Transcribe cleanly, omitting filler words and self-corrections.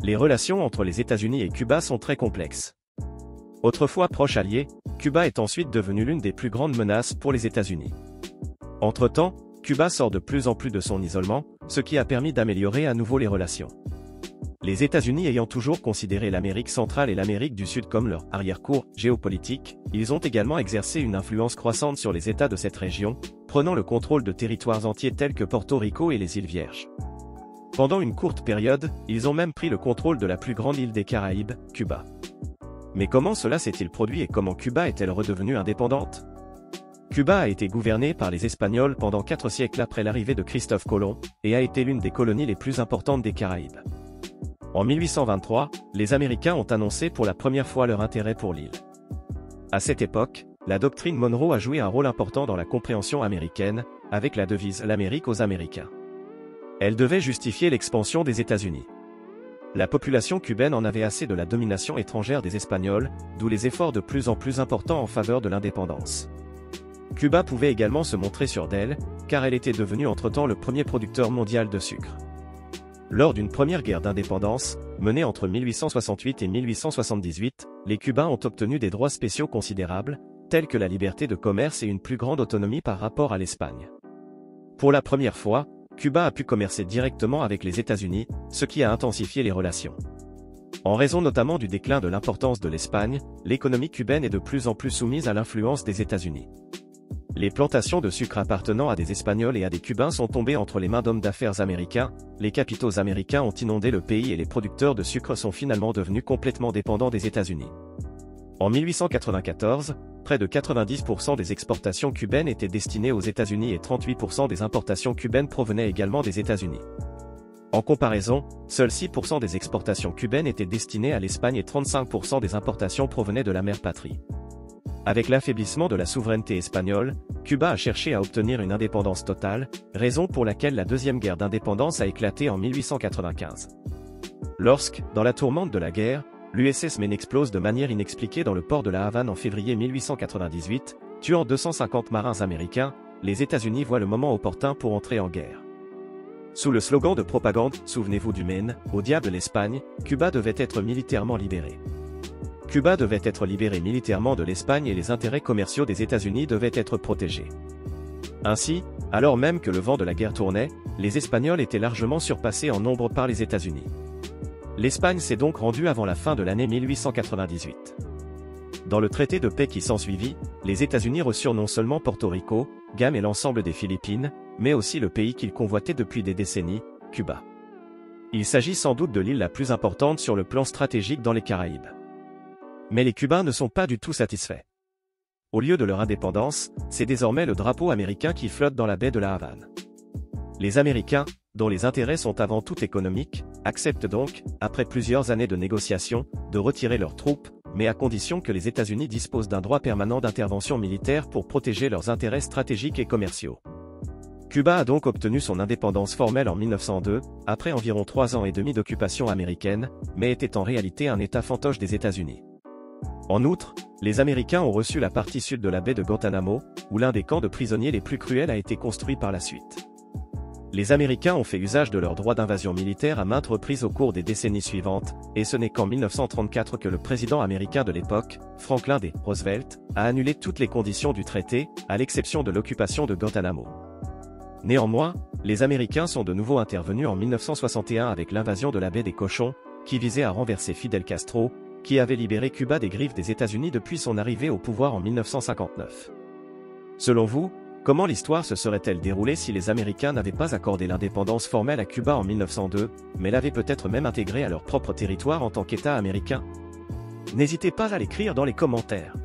Les relations entre les États-Unis et Cuba sont très complexes. Autrefois proche allié, Cuba est ensuite devenu l'une des plus grandes menaces pour les États-Unis. Entre-temps, Cuba sort de plus en plus de son isolement, ce qui a permis d'améliorer à nouveau les relations. Les États-Unis ayant toujours considéré l'Amérique centrale et l'Amérique du Sud comme leur arrière-cour géopolitique, ils ont également exercé une influence croissante sur les États de cette région, prenant le contrôle de territoires entiers tels que Porto Rico et les îles Vierges. Pendant une courte période, ils ont même pris le contrôle de la plus grande île des Caraïbes, Cuba. Mais comment cela s'est-il produit et comment Cuba est-elle redevenue indépendante? Cuba a été gouvernée par les Espagnols pendant 4 siècles après l'arrivée de Christophe Colomb, et a été l'une des colonies les plus importantes des Caraïbes. En 1823, les Américains ont annoncé pour la première fois leur intérêt pour l'île. À cette époque, la doctrine Monroe a joué un rôle important dans la compréhension américaine, avec la devise « L'Amérique aux Américains ». Elle devait justifier l'expansion des États-Unis. La population cubaine en avait assez de la domination étrangère des Espagnols, d'où les efforts de plus en plus importants en faveur de l'indépendance. Cuba pouvait également se montrer sûre d'elle, car elle était devenue entre-temps le premier producteur mondial de sucre. Lors d'une première guerre d'indépendance, menée entre 1868 et 1878, les Cubains ont obtenu des droits spéciaux considérables, tels que la liberté de commerce et une plus grande autonomie par rapport à l'Espagne. Pour la première fois, Cuba a pu commercer directement avec les États-Unis, ce qui a intensifié les relations. En raison notamment du déclin de l'importance de l'Espagne, l'économie cubaine est de plus en plus soumise à l'influence des États-Unis. Les plantations de sucre appartenant à des Espagnols et à des Cubains sont tombées entre les mains d'hommes d'affaires américains, les capitaux américains ont inondé le pays et les producteurs de sucre sont finalement devenus complètement dépendants des États-Unis. En 1894, près de 90% des exportations cubaines étaient destinées aux États-Unis et 38% des importations cubaines provenaient également des États-Unis. En comparaison, seuls 6% des exportations cubaines étaient destinées à l'Espagne et 35% des importations provenaient de la mère patrie. Avec l'affaiblissement de la souveraineté espagnole, Cuba a cherché à obtenir une indépendance totale, raison pour laquelle la deuxième guerre d'indépendance a éclaté en 1895. Lorsque, dans la tourmente de la guerre, l'USS Maine explose de manière inexpliquée dans le port de la Havane en février 1898, tuant 250 marins américains, les États-Unis voient le moment opportun pour entrer en guerre. Sous le slogan de propagande « Souvenez-vous du Maine, au diable l'Espagne », Cuba devait être militairement libéré. Cuba devait être libéré militairement de l'Espagne et les intérêts commerciaux des États-Unis devaient être protégés. Ainsi, alors même que le vent de la guerre tournait, les Espagnols étaient largement surpassés en nombre par les États-Unis. L'Espagne s'est donc rendue avant la fin de l'année 1898. Dans le traité de paix qui s'ensuivit, les États-Unis reçurent non seulement Porto Rico, Guam et l'ensemble des Philippines, mais aussi le pays qu'ils convoitaient depuis des décennies, Cuba. Il s'agit sans doute de l'île la plus importante sur le plan stratégique dans les Caraïbes. Mais les Cubains ne sont pas du tout satisfaits. Au lieu de leur indépendance, c'est désormais le drapeau américain qui flotte dans la baie de la Havane. Les Américains, dont les intérêts sont avant tout économiques, acceptent donc, après plusieurs années de négociations, de retirer leurs troupes, mais à condition que les États-Unis disposent d'un droit permanent d'intervention militaire pour protéger leurs intérêts stratégiques et commerciaux. Cuba a donc obtenu son indépendance formelle en 1902, après environ 3 ans et demi d'occupation américaine, mais était en réalité un État fantoche des États-Unis. En outre, les Américains ont reçu la partie sud de la baie de Guantanamo, où l'un des camps de prisonniers les plus cruels a été construit par la suite. Les Américains ont fait usage de leur droit d'invasion militaire à maintes reprises au cours des décennies suivantes, et ce n'est qu'en 1934 que le président américain de l'époque, Franklin D. Roosevelt, a annulé toutes les conditions du traité, à l'exception de l'occupation de Guantanamo. Néanmoins, les Américains sont de nouveau intervenus en 1961 avec l'invasion de la baie des Cochons, qui visait à renverser Fidel Castro, qui avait libéré Cuba des griffes des États-Unis depuis son arrivée au pouvoir en 1959. Selon vous, comment l'histoire se serait-elle déroulée si les Américains n'avaient pas accordé l'indépendance formelle à Cuba en 1902, mais l'avaient peut-être même intégrée à leur propre territoire en tant qu'État américain? N'hésitez pas à l'écrire dans les commentaires.